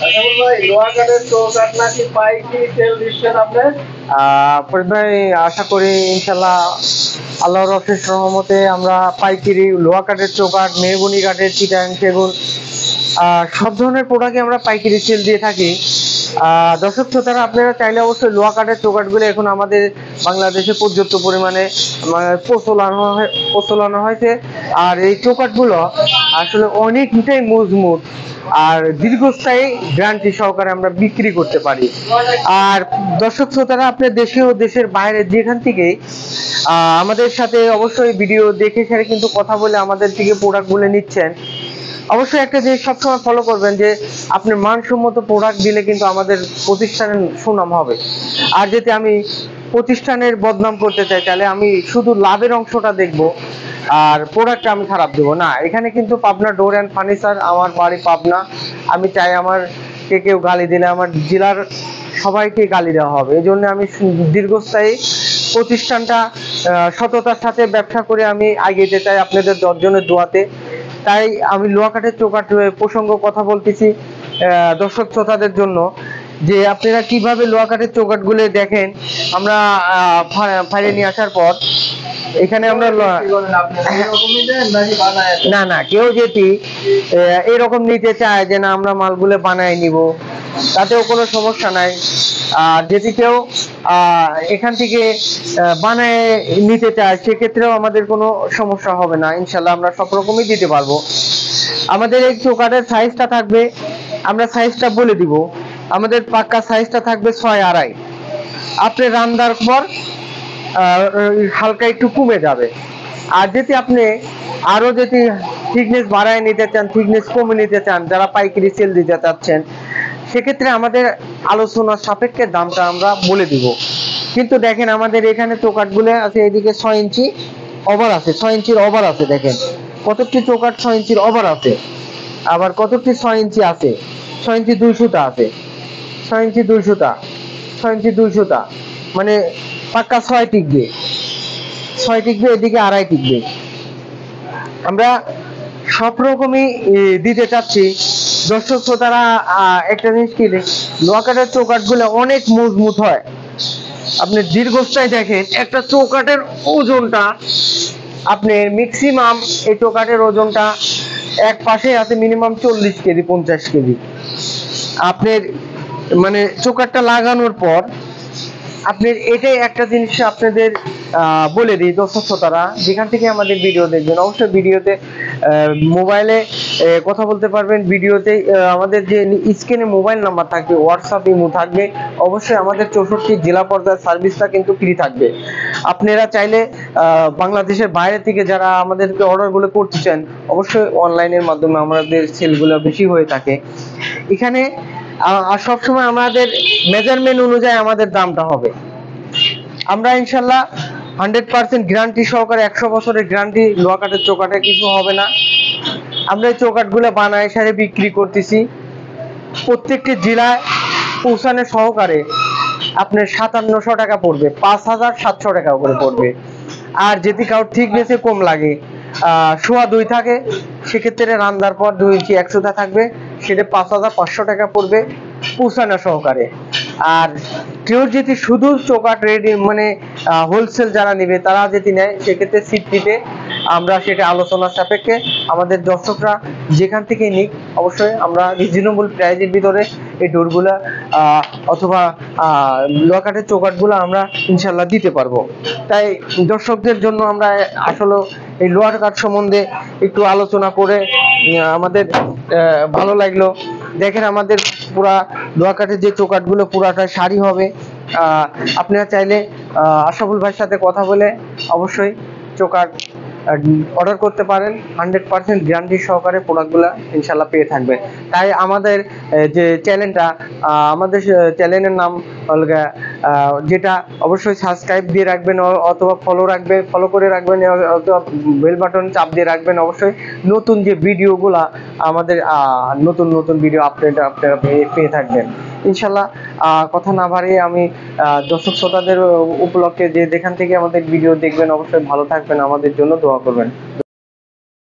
আচ্ছা বন্ধু ভাই, লোহা কাঠের চৌকাঠ নাকি পাইকারি সেল দিচ্ছেন আপনি? ফরিদ ভাই, আশা করি ইনশাল্লাহ আল্লাহর অশেষ রহমতে আমরা পাইকারি লোহা কাঠের চৌকাঠ, মেহগনি কাঠের, চিটাং সেগুন সব ধরনের প্রোডাক্টই আমরা পাইকারি সেল দিয়ে থাকি। দর্শক শ্রোতারা, আপনারা চাইলে অবশ্যই লোহা কাঠের চৌকাঠগুলো এখন আমাদের বাংলাদেশে পর্যাপ্ত পরিমাণে প্রচলন হয়েছে। আর এই চৌকাঠগুলো আসলে অনেকটাই মজবুত আর দীর্ঘস্থায়ী গ্যারান্টি সহকারে আমরা বিক্রি করতে পারি। আর দর্শক শ্রোতারা, আপনার দেশে ও দেশের বাইরে যেখান থেকে আমাদের সাথে অবশ্যই ভিডিও দেখে সেরে কিন্তু কথা বলে আমাদের থেকে প্রোডাক্টগুলো নিচ্ছেন, অবশ্যই একটা জিনিস সবসময় ফলো করবেন যে আপনি মানসম্মত প্রোডাক্ট দিলে কিন্তু আমাদের প্রতিষ্ঠানের সুনাম হবে। আর যদি আমি প্রতিষ্ঠানের বদনাম করতে চাই তাহলে আমি শুধু লাভের অংশটা দেখব আর প্রোডাক্টটা আমি খারাপ দেবো না। এখানে কিন্তু পাবনা ডোর অ্যান্ড ফার্নিচার, আমার বাড়ি পাবনা। আমি চাই আমার কেউ গালি দিলে আমার জেলার সবাইকে গালি দেওয়া হবে। এই জন্য আমি দীর্ঘস্থায়ী প্রতিষ্ঠানটা সততার সাথে ব্যবসা করে আমি এগিয়ে চাই আপনাদের 10 জনের দোয়াতে। তাই আমি লোহা কাঠের চৌকাঠ প্রসঙ্গ কথা বলতেছি দর্শক শ্রোতাদের জন্য, যে আপনারা কিভাবে লোহা কাঠের চৌকাঠগুলো দেখেন। আমরা ফাইলে নিয়ে আসার পর এখানে আমরা না না কেউ যেটি এরকম নিতে চায় যে না আমরা মালগুলো বানায় নিব, তাতেও কোনো সমস্যা নাই। আর যদি কেউ এখান থেকে বানায় নিতে চায় সেক্ষেত্রেও আমাদের কোনো সমস্যা হবে না, ইনশাল্লাহ আমরা সব রকমই দিতে পারবো। আমাদের এই চৌকাঠের সাইজটা থাকবে, আমরা সাইজটা বলে দিব, আমাদের পাক্কা সাইজটা থাকবে 6.5। আপনি রান্নার পর হালকা একটু কমে যাবে। আর যদি আপনি আরো যদি থিকনেস বাড়ায় নিতে চান, থিকনেস কমে নিতে চান, যারা পাইকারি সেল দিতে চাচ্ছেন, সেক্ষেত্রে আমাদের আলোচনার সাপেক্ষে দামটা আমরা বলে দিব। কিন্তু দেখেন আমাদের এখানে চৌকাঠগুলো আছে, এদিকে 6 ইঞ্চি ওভার আছে, 6 ইঞ্চির ওভার আছে। দেখেন কতটি চৌকাঠ 6 ইঞ্চির ওভার আছে, আবার কতটি 6 ইঞ্চি আছে, 6 ইঞ্চি 200টা আছে, 6 ইঞ্চি 200টা, 6 ইঞ্চি 200টা, মানে পাক্কা 6 টিকবে, 6 টিকবে, এদিকে 2.5 টিকবে। আমরা সব রকমই দিতে চাচ্ছি। দর্শক শ্রোতারা, একটা জিনিস কি, লোহা কাঠের চৌকাঠগুলো অনেক মজবুত হয়। আপনি দীর্ঘস্থায়ী দেখেন একটা চৌকাঠের ওজনটা, আপনি ম্যাক্সিমাম এই চৌকাঠের ওজনটা এক পাশে আছে মিনিমাম 40 কেজি 50 কেজি। আপনার মানে চৌকাঠটা লাগানোর পর আপনি এটাই একটা জিনিস আপনাদের বলে দিই দর্শক শ্রোতারা, যেখান থেকে আমাদের ভিডিও দেখবেন অবশ্যই ভিডিওতে মোবাইলে কথা বলতে পারবেন। ভিডিওতে আমাদের যে স্ক্রিনে মোবাইল নাম্বার থাকবে, হোয়াটসঅ্যাপ ইমো থাকবে, অবশ্যই আমাদের 64 জেলা পর্যায়ের সার্ভিসটা কিন্তু ফ্রি থাকবে। আপনারা চাইলে বাংলাদেশের বাইরে থেকে যারা আমাদেরকে অর্ডারগুলো করতে চান, অবশ্যই অনলাইনের মাধ্যমে আমাদের সেলগুলো বেশি হয়ে থাকে। এখানে আর সবসময় আমাদের মেজারমেন্ট অনুযায়ী আমাদের দামটা হবে। আমরা ইনশাল্লাহ 100% গ্যারান্টি সহকারে, 100 বছরের গ্যারান্টি, লোহা কাঠের চৌকাঠে কিছু হবে না। আমরা এই চৌকাঠগুলো বানায় সারে বিক্রি করতেছি প্রত্যেকটি জেলায় পৌঁছানো সহকারে আপনার 5700 টাকা পড়বে, 5700 টাকা করে পড়বে। আর যদি কারোর থিকনেসে কম লাগে, 1.2 থাকে, সেক্ষেত্রে রান্নার পর 2 ইঞ্চি 100টা থাকবে, সেটা 5500 টাকা পড়বে পৌঁছানো সহকারে। আর কেউ যদি শুধু চৌকাঠ রেডি মানে হোলসেল যারা নেবে তারা যদি নেয়, সেক্ষেত্রে সিটটিতে আমরা সেটা আলোচনার সাপেক্ষে আমাদের দর্শকরা যেখান থেকে নিক, অবশ্যই আমরা রিজনেবল প্রাইজের ভিতরে এই ডোরগুলা অথবা লোহা কাঠের চৌকাঠগুলো আমরা ইনশাল্লাহ দিতে পারবো। তাই দর্শকদের জন্য আমরা আসলে এই লোহা কাঠ সম্বন্ধে একটু আলোচনা করে আমাদের ভালো লাগলো। দেখেন আমাদের পুরা লোহা কাঠের যে চৌকাঠগুলো পুরাটা সারি হবে। আপনারা চাইলে আশরাফুল ভাইয়ের সাথে কথা বলে অবশ্যই চৌকাঠ অর্ডার করতে পারেন। 100% গ্যারান্টি সহকারে প্রোডাক্টগুলো ইনশাল্লাহ পেয়ে থাকবেন। তাই আমাদের যে চ্যানেলটা, আমাদের চ্যানেলের নাম যেটা অবশ্যই সাবস্ক্রাইব দিয়ে রাখবেন অথবা ফলো করে রাখবেন, অথবা বেল বাটন চাপ দিয়ে রাখবেন। অবশ্যই নতুন যে ভিডিওগুলা আমাদের নতুন ভিডিও আপনারা পেয়ে থাকবেন ইনশাল্লাহ। কথা না বাড়িয়ে আমি দর্শক শ্রোতাদের উপলক্ষে যে যেখান থেকে আমাদের ভিডিও দেখবেন অবশ্যই ভালো থাকবেন, আমাদের জন্য দোয়া করবেন।